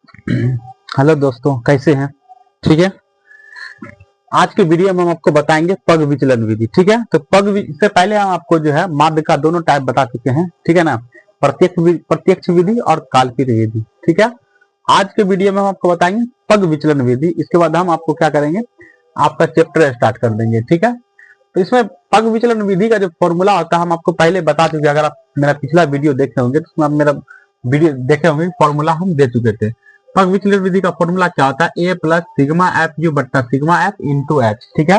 Hello दोस्तों, कैसे हैं? ठीक है। आज के वीडियो में हम आपको बताएंगे पग विचलन विधि। ठीक है, तो इससे पहले हम आपको जो है माध्य का दोनों टाइप बता चुके हैं। ठीक है ना, प्रत्यक्ष विधि और काल्पनिक विधि। ठीक है, आज के वीडियो में हम आपको बताएंगे पग विचलन विधि। इसके बाद हम आपको क्या करेंगे, आपका चैप्टर स्टार्ट कर देंगे। ठीक है, तो इसमें पग विचलन विधि का जो फॉर्मूला होता है हम आपको पहले बता चुके। अगर आप मेरा पिछला वीडियो देखे होंगे तो उसमें आप मेरा वीडियो देखे होंगे, फॉर्मूला हम दे चुके थे। पग विचलन विधि का फॉर्मूला क्या होता है, ए प्लस सिग्मा एफ यू बट्टा सिग्मा एफ इंटू एच। ठीक है,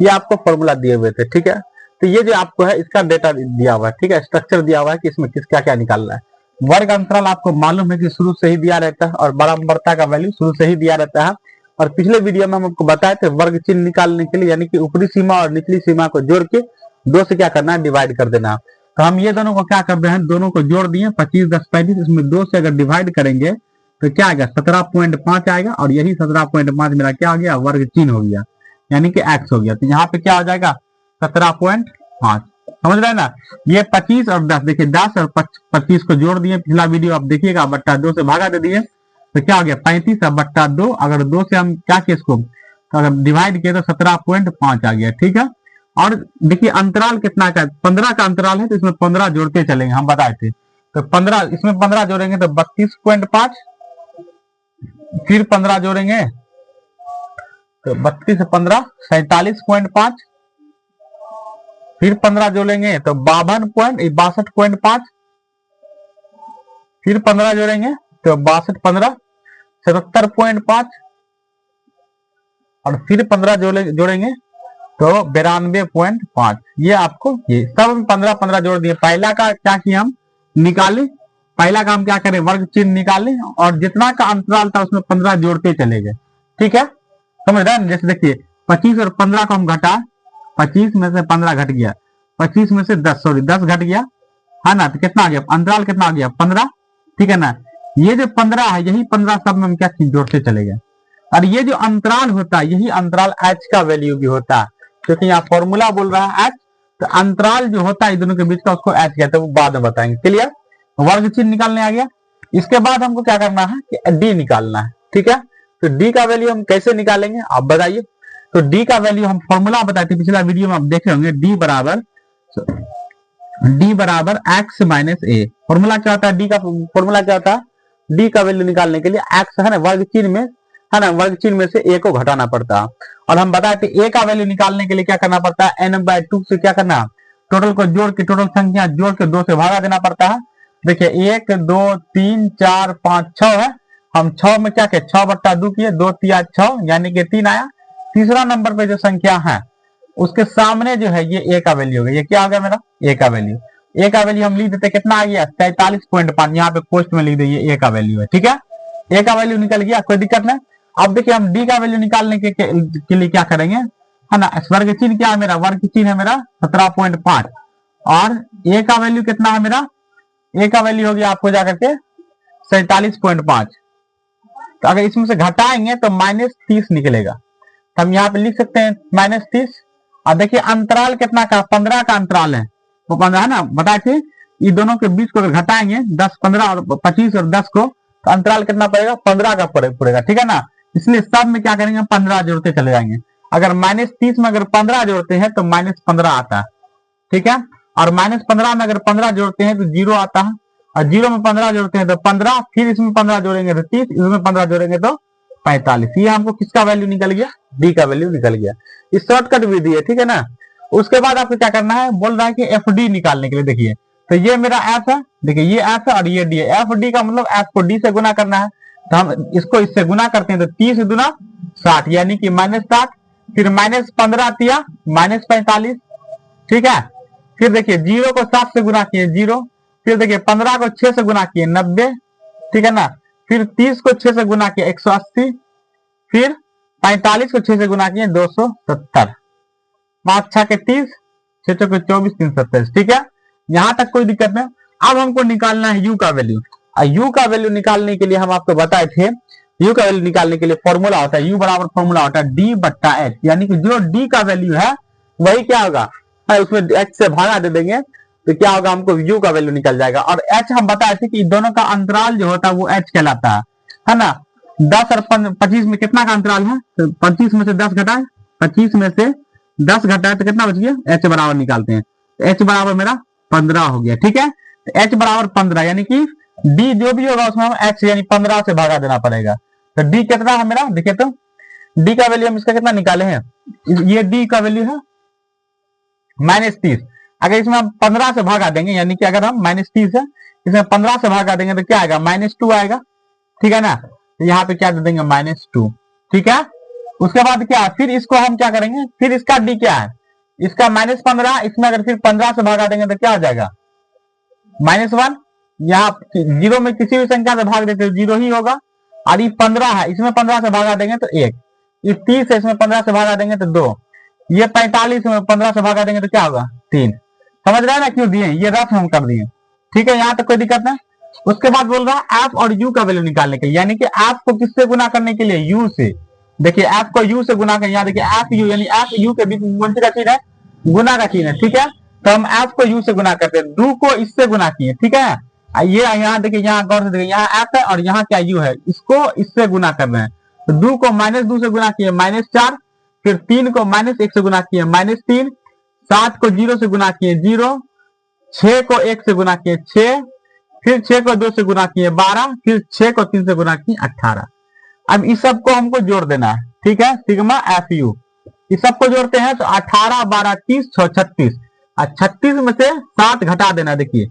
ये आपको फॉर्मूला दिए हुए थे। ठीक है, तो ये जो आपको है इसका डेटा दिया हुआ है। ठीक है, स्ट्रक्चर दिया हुआ है कि इसमें किस क्या क्या निकालना है। वर्ग अंतराल आपको मालूम है कि शुरू से ही दिया रहता है और बराबरता का वैल्यू शुरू से ही दिया रहता है। और पिछले वीडियो में हम आपको बताए थे वर्ग चिन्ह निकालने के लिए, यानी कि ऊपरी सीमा और निचली सीमा को जोड़ के 2 से क्या करना है, डिवाइड कर देना। तो हम ये दोनों को क्या कर रहे हैं, दोनों को जोड़ दिए 25 10 35। इसमें 2 से अगर डिवाइड करेंगे तो क्या आएगा, 17.5 आएगा। और यही 17.5 मेरा क्या आ गया, वर्ग चिन्ह हो गया, यानी कि x हो गया। तो यहाँ पे क्या हो जाएगा, 17.5। समझ रहे हैं ना। ये 25 और 10, देखिए 10 और 25 को जोड़ दिए, पिछला वीडियो आप देखिएगा, बट्टा 2 से भागा दे दिए तो क्या हो गया, 35 और बट्टा 2। अगर 2 से हम क्या किए इसको, तो अगर डिवाइड किए तो 17.5 आ गया। ठीक है, और देखिए अंतराल कितना का, 15 का अंतराल है, तो इसमें 15 जोड़ते चलेंगे, हम बताए थे। तो 15 इसमें 15 जोड़ेंगे तो 32.5, फिर 15 जोड़ेंगे तो 32 से 15 47.5, फिर 15 जोड़ेंगे तो 62.5, फिर 15 जोड़ेंगे तो 62 15 77.5, और फिर 15 जोड़ेंगे तो 92.5। ये आपको ये सब 15 जोड़ दिए। पहला का क्या किया, हम निकाले, पहला काम क्या करें, वर्ग चिन्ह निकाले और जितना का अंतराल था उसमें 15 जोड़ते चले गए। ठीक है, समझ रहे हैं। जैसे देखिए 25 और 15 को हम घटा, 25 में से 15 घट गया, 25 में से 10 घट गया, है ना। तो कितना आ गया, अंतराल कितना आ गया, 15। ठीक है ना, ये जो 15 है, यही 15 सब में हम क्या जोड़ते चले गए। और ये जो अंतराल होता है, यही अंतराल h का वैल्यू भी होता है, क्योंकि यहाँ फॉर्मूला बोल रहा है h। तो अंतराल जो होता है दोनों के बीच का, उसको h कहते हैं, वो बाद में बताएंगे। क्लियर, वर्ग चिन्ह निकालने आ गया। इसके बाद हमको क्या करना है कि डी निकालना है। ठीक है, तो डी का वैल्यू हम कैसे निकालेंगे आप बताइए। तो डी का वैल्यू हम फॉर्मूला बताए थे पिछला वीडियो में, आप देखे होंगे। डी बराबर एक्स माइनस ए। फॉर्मूला क्या होता है, डी का फॉर्मूला क्या होता है, डी का वैल्यू निकालने के लिए एक्स है ना, वर्ग चिन्ह में है ना, वर्ग चिन्ह में से ए को घटाना पड़ता है। और हम बताए थे ए का वैल्यू निकालने के लिए क्या करना पड़ता है, n/2 से क्या करना, टोटल को जोड़ के, टोटल संख्या जोड़ के 2 से भागा देना पड़ता है। देखिए 1 2 3 4 5 6 है, हम 6 में क्या किए, 6/2 किए, 2 3 6, यानी कि 3 आया। तीसरा नंबर पे जो संख्या है उसके सामने जो है ये ए का वैल्यू होगा। ये क्या हो गया मेरा, ए का वैल्यू। ए का वैल्यू हम लिख देते, कितना आ गया, 43.5। यहाँ पे पोस्ट में लिख दे, ए का वैल्यू है। ठीक है, ए का वैल्यू निकल गया, कोई दिक्कत नहीं। अब देखिए हम डी का वैल्यू निकालने के लिए क्या करेंगे, है ना, वर्ग चिन्ह क्या है मेरा, वर्ग चिन्ह है मेरा 17.5, और ए का वैल्यू कितना है मेरा, ए का वैल्यू हो गया आपको जाकर के 47.5। तो अगर इसमें से घटाएंगे तो -30 निकलेगा। तो हम यहाँ पे लिख सकते हैं -30। और देखिए अंतराल कितना का, 15 का अंतराल है, वो 15 है ना, बताए थे। ये दोनों के बीच को अगर घटाएंगे 10 15 और 25 और 10 को, तो अंतराल कितना पड़ेगा, 15 का पड़ेगा। ठीक है ना, इसलिए सब में क्या करेंगे, 15 जोड़ते चले जाएंगे। अगर -30 में अगर 15 जोड़ते हैं तो -15 आता है। ठीक है, और -15 में अगर 15 जोड़ते हैं तो 0 आता है, और 0 में 15 जोड़ते हैं तो 15, फिर इसमें 15 जोड़ेंगे तो 30, इसमें 15 जोड़ेंगे तो 45। ये हमको किसका वैल्यू निकल गया, डी का वैल्यू निकल गया। इस शॉर्टकट विधि है। ठीक है ना, उसके बाद आपको क्या करना है, बोल रहा है कि एफ डी निकालने के लिए। देखिए तो ये मेरा एफ है, देखिए ये एफ है और ये डी है। एफ डी का मतलब एफ को डी से गुना करना है, तो हम इसको इससे गुना करते हैं तो 30 दूना 60, यानी कि -60, फिर -15 दिया -45। ठीक है, फिर देखिए 0 को 7 से गुना किए 0, फिर देखिए 15 को 6 से गुना किए 90। ठीक है ना, फिर 30 को 6 से गुना किया 180, फिर 45 को 6 से गुना किए 270, 5 6 के 30, 6 6 के 24, 3 27। ठीक है, यहां तक कोई दिक्कत नहीं। अब हमको निकालना है यू का वैल्यू। यू का वैल्यू निकालने के लिए हम आपको बताए थे, यू का वैल्यू निकालने के लिए फॉर्मूला होता है, यू बराबर फॉर्मूला होता है डी बट्टा एच, यानी कि जो डी का वैल्यू है वही क्या होगा, उसमें एच से भागा दे देंगे तो क्या होगा, हमको यू का वैल्यू निकल जाएगा। और एच हम बताए थे कि दोनों का अंतराल जो होता है वो एच कहलाता है ना। 10 और 25 में कितना का अंतराल है, तो 25 में से 10 घटाए, 25 में से 10 घटाए तो कितना बच गया, h बराबर निकालते हैं, h बराबर मेरा 15 हो गया। ठीक है, तो h बराबर 15 यानी कि d जो भी होगा उसमें हम x यानी 15 से भागा देना पड़ेगा। तो d कितना है मेरा, देखिए तो d का वैल्यू हम इसका कितना निकाले हैं, ये d का वैल्यू है -30। अगर इसमें हम 15 से भागा देंगे यानी कि अगर हम -30 है इसमें 15 से भागा देंगे तो क्या आएगा, -2 आएगा। ठीक है ना, तो यहाँ पे क्या दे देंगे, -2। ठीक है, उसके बाद क्या, फिर इसको हम क्या करेंगे, फिर इसका d क्या है, इसका -15, इसमें अगर फिर 15 से भागा देंगे तो क्या हो जाएगा, -1। यहाँ 0 में किसी भी संख्या से भाग देते 0 ही होगा। और ये 15 है, इसमें 15 से भागा देंगे तो 1, ये 30 है, इसमें 15 से भागा देंगे तो 2, ये 45 में 15 से भागा देंगे तो क्या होगा, 3। समझ रहे हैं ना क्यों दिए, ये रफ हम कर दिए। ठीक है, यहाँ तक कोई दिक्कत नहीं। उसके बाद बोल रहा है f और u का वैल्यू निकालने के लिए, यानी कि f को किससे गुना करने के लिए, u से। देखिए f को u से गुना करें, यहाँ देखिए f u यानी f u के बीच में कौन सी का चिन्ह है, गुना का चिन्ह है। ठीक है, तो हम f को u से गुना करते हैं, do को इससे गुना किए। ठीक है, ये यहाँ देखिए, यहाँ गौर से देखिए, यहाँ f है और यहाँ क्या u है, इसको इससे गुना कर रहे हैं। तो दो को -2 से गुना किए -4, फिर 3 को -1 से गुना किए -3, 7 को 0 से गुना किए 0, 6 को 1 से गुना किए 6, फिर 6 को 2 से गुना किए 12, फिर 6 को 3 से गुना किए 18। अब इस सब को हमको जोड़ देना है। ठीक है, सिग्मा एफ यू, इस सब को जोड़ते हैं तो 18 12 30 6 36, और 36 में से 7 घटा देना। देखिए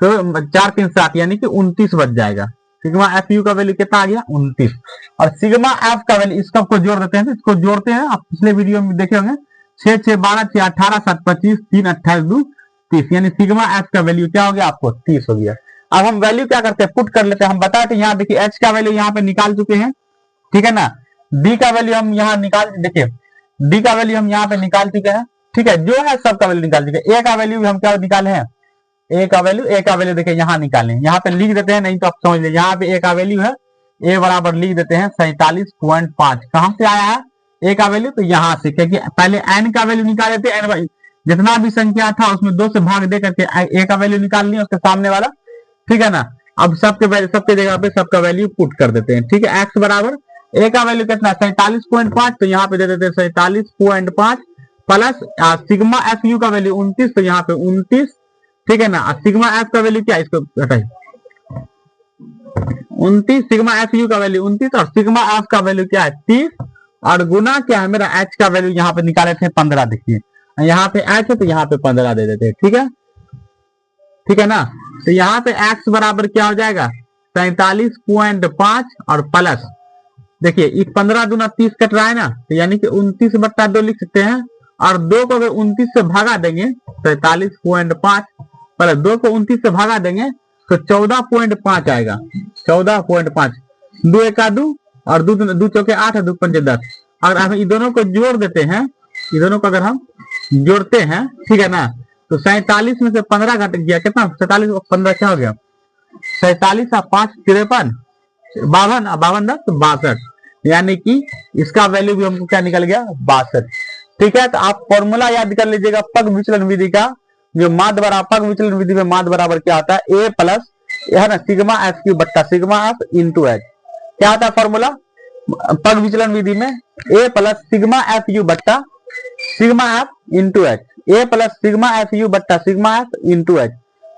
तो 4 3 7 यानी कि 29 बच जाएगा। सिग्मा एफ यू का वैल्यू कितना आ गया, 29। और सिग्मा एफ का वैल्यू इसका को जोड़ देते हैं, तो इसको जोड़ते हैं, आप पिछले वीडियो में देखे होंगे, 6 6 12 6 18 7 25 3 28 2 30, यानी सिग्मा एफ का वैल्यू क्या हो गया आपको, 30 हो गया। अब हम वैल्यू क्या करते हैं, पुट कर लेते हैं। हम बताए थे यहाँ देखिए एच का वैल्यू यहाँ पे निकाल चुके हैं। ठीक है ना, डी का वैल्यू हम यहाँ निकाल, देखिए डी का वैल्यू हम यहाँ पे निकाल चुके हैं। ठीक है, जो है सबका वैल्यू निकाल चुके हैं। ए का वैल्यू भी हम क्या निकाले हैं, ए का वैल्यू देखिए यहाँ निकाले, यहाँ पे लिख देते हैं, नहीं तो आप समझ लीजिए, यहाँ पे ए का वैल्यू है, ए बराबर लिख देते हैं 47.5। कहां से आया है ए का वैल्यू, तो यहाँ से, क्योंकि पहले एन का वैल्यू निकाले थे, एन जितना भी संख्या था उसमें 2 से भाग दे करके ए का वैल्यू निकाल लिया, उसके सामने वाला। ठीक है ना, अब सबके जगह पे सबका वैल्यू पुट कर देते हैं। ठीक है, एक्स बराबर ए का वैल्यू कितना 47.5, तो यहाँ पे दे देते हैं 47.5 प्लस सिग्मा एफ यू का वैल्यू 29, तो यहाँ पे 29। ठीक है ना, सिग्मा एफ का वैल्यू क्या है, इसको घटाइए 29, सिग्मा एफ यू का वैल्यू 29 और सिग्मा एफ का वैल्यू क्या है 30, और गुना क्या है मेरा एच का वैल्यू यहाँ पे निकाले थे 15। देखिए यहाँ पे एच है तो यहाँ पे 15 दे देते हैं। ठीक है ना, तो यहाँ पे एक्स बराबर क्या हो जाएगा 47.5 और प्लस, देखिए ये 15 दूना 30 कट रहा है ना, तो यानी कि 29/2 लिख सकते हैं, और 2 को अगर 29 से भागा देंगे 47.5 प्लस 2 को 29 से भागा देंगे तो 14.5 आएगा, 14.5, 2 1 2 और 2 चौके 8 और 2 पंचे 10। अगर हम इन दोनों को जोड़ देते हैं, ये दोनों को अगर हम जोड़ते हैं, ठीक है ना, तो 47 में से 15 घट गया, कितना 47 और 15 क्या हो गया, 47 और 5 53, 52 52 10 62, यानी कि इसका वैल्यू भी हमको क्या निकल गया 62। ठीक है, तो आप फॉर्मूला याद कर लीजिएगा पग विचलन विधि का, जो माध्य बराबर पग विचलन विधि में माध्य बराबर क्या आता है, ए प्लस है ना सिग्मा एफ क्यू बट्टा सिग्मा एफ इंटू एच। क्या आता है फॉर्मूला पग विचलन विधि में, ए प्लस सिग्मा एफ यू बट्टा sigma F into H, A plus sigma F you बट्टा sigma F into H,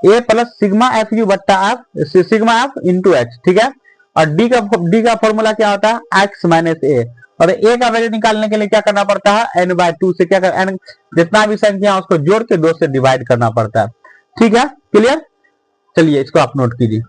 A plus sigma F you बट्टा F sigma F into H. ठीक है, और डी का फॉर्मूला क्या होता है एक्स माइनस ए, और ए का वैल्यू निकालने के लिए क्या करना पड़ता है n/2 से क्या कर n जितना भी संख्या उसको जोड़ के 2 से डिवाइड करना पड़ता है। ठीक है, क्लियर, चलिए इसको आप नोट कीजिए।